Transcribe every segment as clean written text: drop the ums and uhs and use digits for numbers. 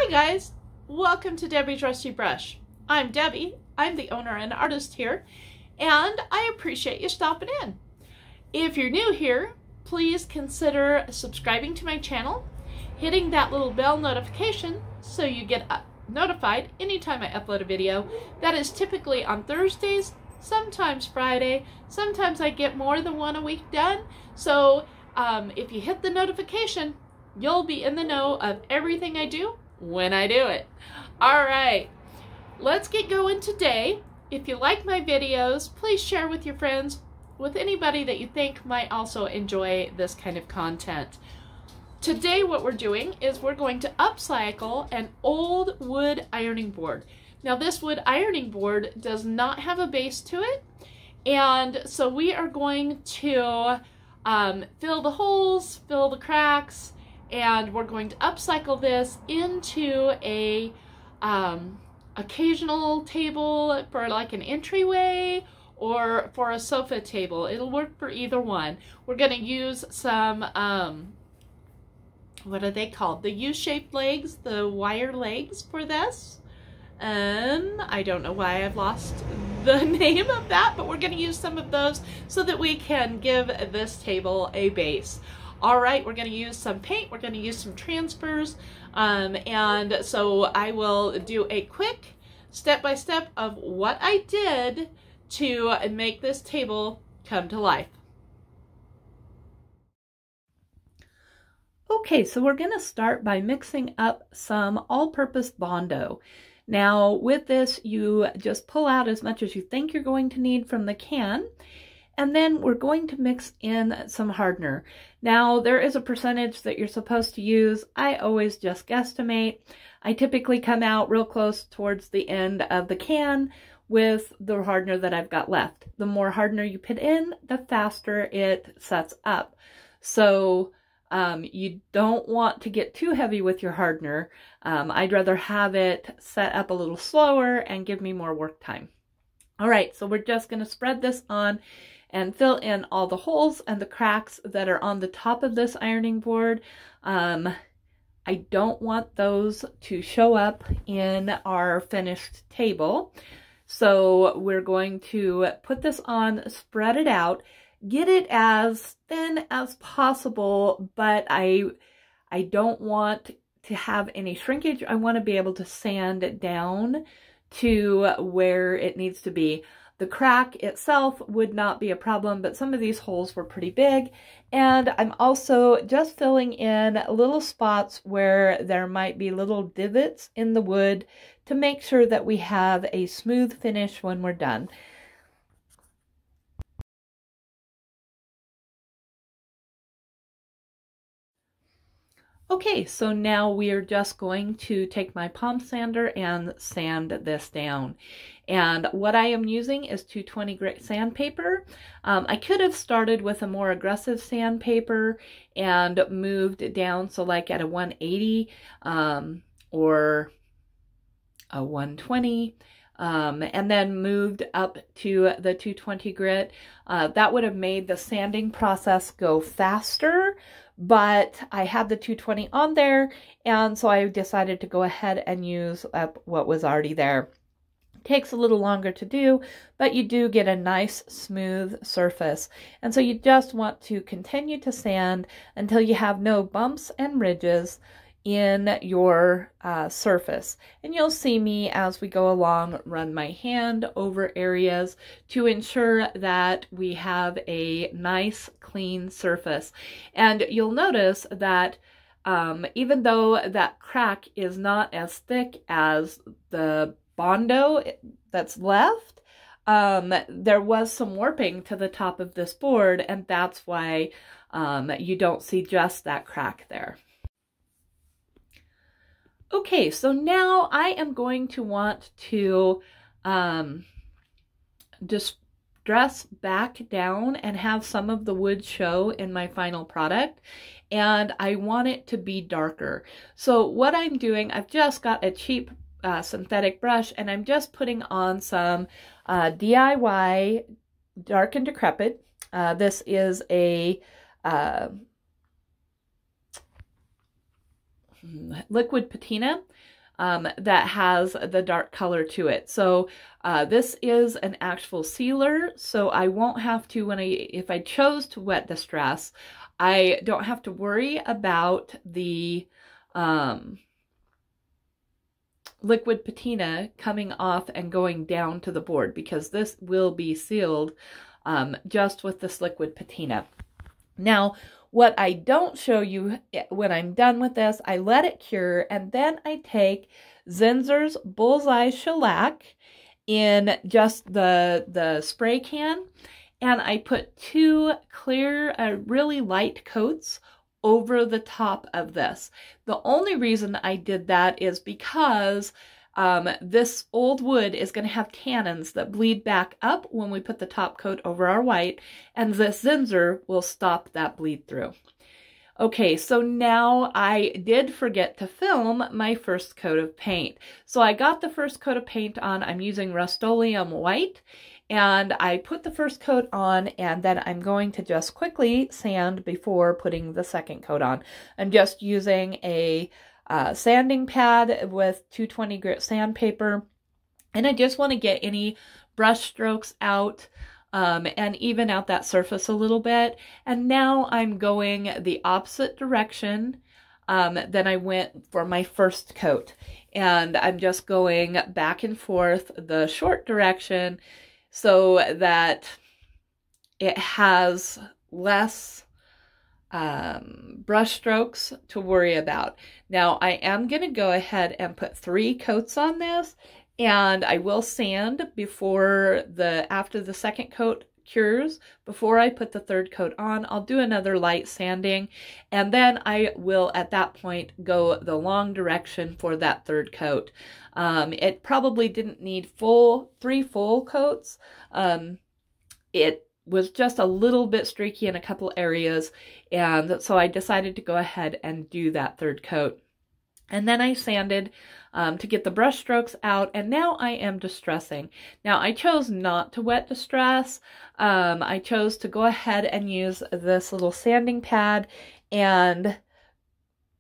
Hi guys, welcome to Debbie's Rusty Brush. I'm Debbie, I'm the owner and artist here, and I appreciate you stopping in. If you're new here, please consider subscribing to my channel, hitting that little bell notification so you get notified anytime I upload a video. That is typically on Thursdays, sometimes Friday, sometimes I get more than one a week done. So if you hit the notification, you'll be in the know of everything I do when I do it. All right, let's get going today. If you like my videos, please share with your friends, with anybody that you think might also enjoy this kind of content. Today what we're doing is we're going to upcycle an old wood ironing board. Now this wood ironing board does not have a base to it, and so we are going to fill the holes, fill the cracks, and we're going to upcycle this into a occasional table for like an entryway or for a sofa table. It'll work for either one. We're going to use some, what are they called? The U-shaped legs, the wire legs for this. I don't know why I've lost the name of that, but we're going to use some of those so that we can give this table a base. All right, we're going to use some paint, we're going to use some transfers, and so I will do a quick step-by-step of what I did to make this table come to life. Okay, so we're going to start by mixing up some all-purpose Bondo. Now with this, you just pull out as much as you think you're going to need from the can, and then we're going to mix in some hardener. Now there is a percentage that you're supposed to use. I always just guesstimate. I typically come out real close towards the end of the can with the hardener that I've got left. The more hardener you put in, the faster it sets up. So you don't want to get too heavy with your hardener. I'd rather have it set up a little slower and give me more work time. All right, so we're just going to spread this on and fill in all the holes and the cracks that are on the top of this ironing board. I don't want those to show up in our finished table. So we're going to put this on, spread it out, get it as thin as possible, but I don't want to have any shrinkage. I want to be able to sand it down to where it needs to be. The crack itself would not be a problem, but some of these holes were pretty big. And I'm also just filling in little spots where there might be little divots in the wood to make sure that we have a smooth finish when we're done. Okay, so now we are just going to take my palm sander and sand this down. And what I am using is 220 grit sandpaper. I could have started with a more aggressive sandpaper and moved down, so like at a 180 or a 120. And then moved up to the 220 grit. That would have made the sanding process go faster, but I had the 220 on there, and so I decided to go ahead and use up what was already there. It takes a little longer to do, but you do get a nice smooth surface. And so you just want to continue to sand until you have no bumps and ridges in your surface. And you'll see me as we go along run my hand over areas to ensure that we have a nice clean surface. And you'll notice that even though that crack is not as thick as the Bondo that's left, there was some warping to the top of this board, and that's why you don't see just that crack there. Okay, so now I am going to want to just dress back down and have some of the wood show in my final product, and I want it to be darker. So what I'm doing, I've just got a cheap synthetic brush, and I'm just putting on some DIY Dark and Decrepit. This is a liquid patina that has the dark color to it. So this is an actual sealer, so I won't have to, if I chose to wet distress, I don't have to worry about the liquid patina coming off and going down to the board, because this will be sealed just with this liquid patina. Now, what I don't show you when I'm done with this, I let it cure, and then I take Zinsser's Bullseye Shellac in just the spray can, and I put 2 clear, really light coats over the top of this. The only reason I did that is because this old wood is going to have tannins that bleed back up when we put the top coat over our white, and this Zinsser will stop that bleed through. Okay, so now I did forget to film my first coat of paint. So I got the first coat of paint on. I'm using Rust-oleum white, and I put the first coat on, and then I'm going to just quickly sand before putting the second coat on. I'm just using a sanding pad with 220 grit sandpaper, and I just want to get any brush strokes out and even out that surface a little bit. And now I'm going the opposite direction than I went for my first coat, and I'm just going back and forth the short direction so that it has less brush strokes to worry about. Now I am going to go ahead and put 3 coats on this, and I will sand after the second coat cures. Before I put the third coat on, I'll do another light sanding, and then I will at that point go the long direction for that third coat. It probably didn't need 3 full coats. It was just a little bit streaky in a couple areas, and so I decided to go ahead and do that third coat. And then I sanded to get the brush strokes out, and now I am distressing. Now I chose not to wet distress. I chose to go ahead and use this little sanding pad and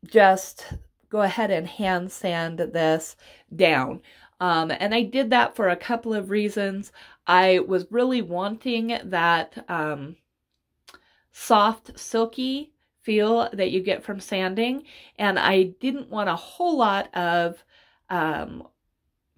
just go ahead and hand sand this down. And I did that for a couple of reasons. I was really wanting that soft, silky feel that you get from sanding, and I didn't want a whole lot of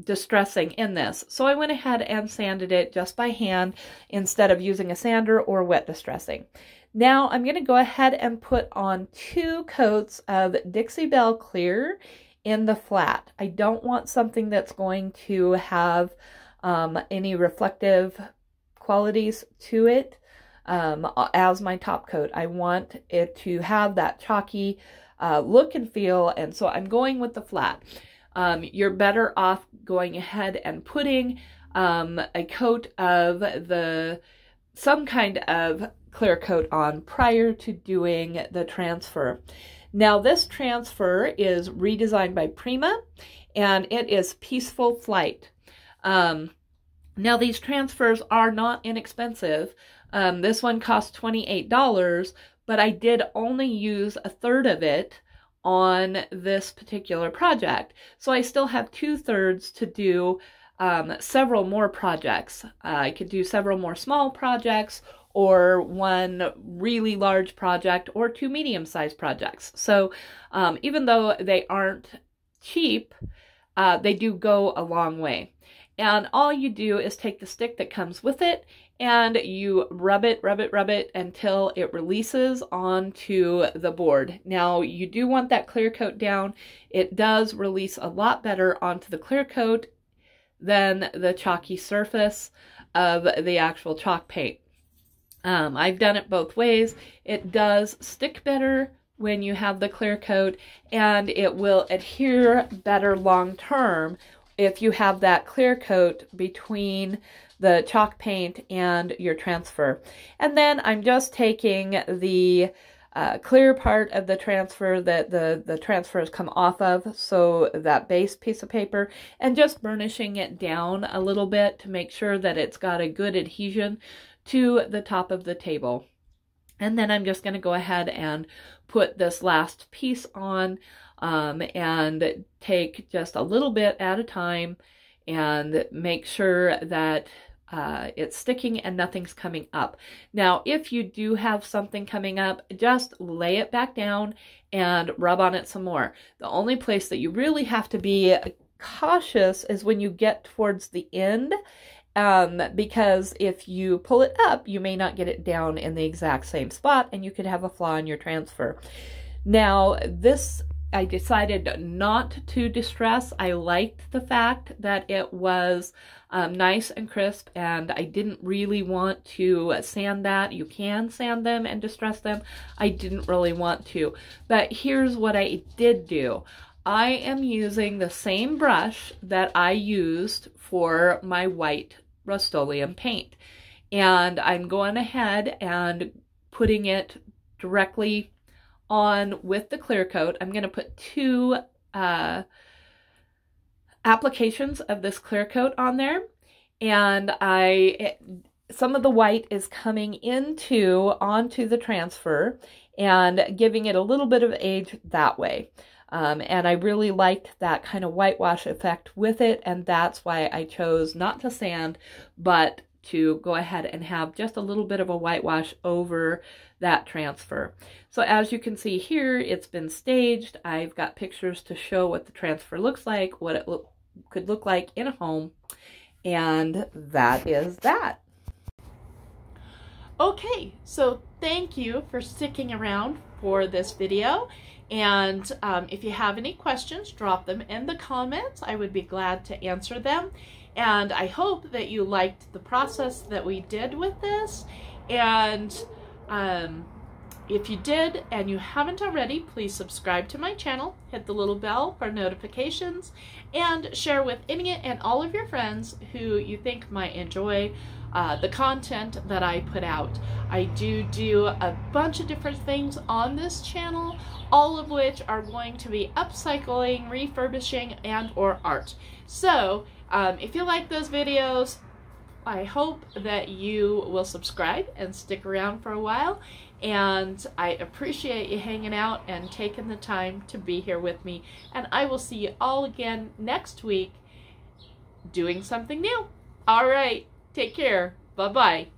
distressing in this. So I went ahead and sanded it just by hand instead of using a sander or wet distressing. Now I'm going to go ahead and put on 2 coats of Dixie Belle Clear in the flat. I don't want something that's going to have any reflective qualities to it as my top coat. I want it to have that chalky look and feel, and so I'm going with the flat. You're better off going ahead and putting a coat of some kind of clear coat on prior to doing the transfer. Now this transfer is redesigned by Prima, and it is Peaceful Flight. Now these transfers are not inexpensive. This one cost $28, but I did only use 1/3 of it on this particular project. So I still have 2/3 to do several more projects. I could do several more small projects, or 1 really large project, or 2 medium-sized projects. So even though they aren't cheap, they do go a long way. And all you do is take the stick that comes with it, and you rub it until it releases onto the board. Now you do want that clear coat down. It does release a lot better onto the clear coat than the chalky surface of the actual chalk paint. I've done it both ways. It does stick better when you have the clear coat, and it will adhere better long term if you have that clear coat between the chalk paint and your transfer. And then I'm just taking the clear part of the transfer that the transfer has come off of, so that base piece of paper, and just burnishing it down a little bit to make sure that it's got a good adhesion to the top of the table. And then I'm just going to go ahead and put this last piece on. and take just a little bit at a time and make sure that it's sticking and nothing's coming up. Now, if you do have something coming up, just lay it back down and rub on it some more. The only place that you really have to be cautious is when you get towards the end, because if you pull it up, you may not get it down in the exact same spot and you could have a flaw in your transfer. Now, this I decided not to distress. I liked the fact that it was nice and crisp, and I didn't really want to sand that. You can sand them and distress them. I didn't really want to. But here's what I did do. I am using the same brush that I used for my white Rust-oleum paint. And I'm going ahead and putting it directly on with the clear coat. I'm going to put 2 applications of this clear coat on there, and some of the white is coming onto the transfer and giving it a little bit of age that way. And I really liked that kind of whitewash effect with it, and that's why I chose not to sand, but to go ahead and have just a little bit of a whitewash over that transfer. So as you can see here, it's been staged. I've got pictures to show what the transfer looks like, what it could look like in a home, and that is that. Okay, so thank you for sticking around for this video. And if you have any questions, drop them in the comments. I would be glad to answer them. And I hope that you liked the process that we did with this. And if you did and you haven't already, please subscribe to my channel, hit the little bell for notifications, and share with any and all of your friends who you think might enjoy the content that I put out. I do a bunch of different things on this channel, all of which are going to be upcycling, refurbishing, and or art. So if you like those videos, I hope that you will subscribe and stick around for a while. And I appreciate you hanging out and taking the time to be here with me. And I will see you all again next week doing something new. All right, take care. Bye-bye.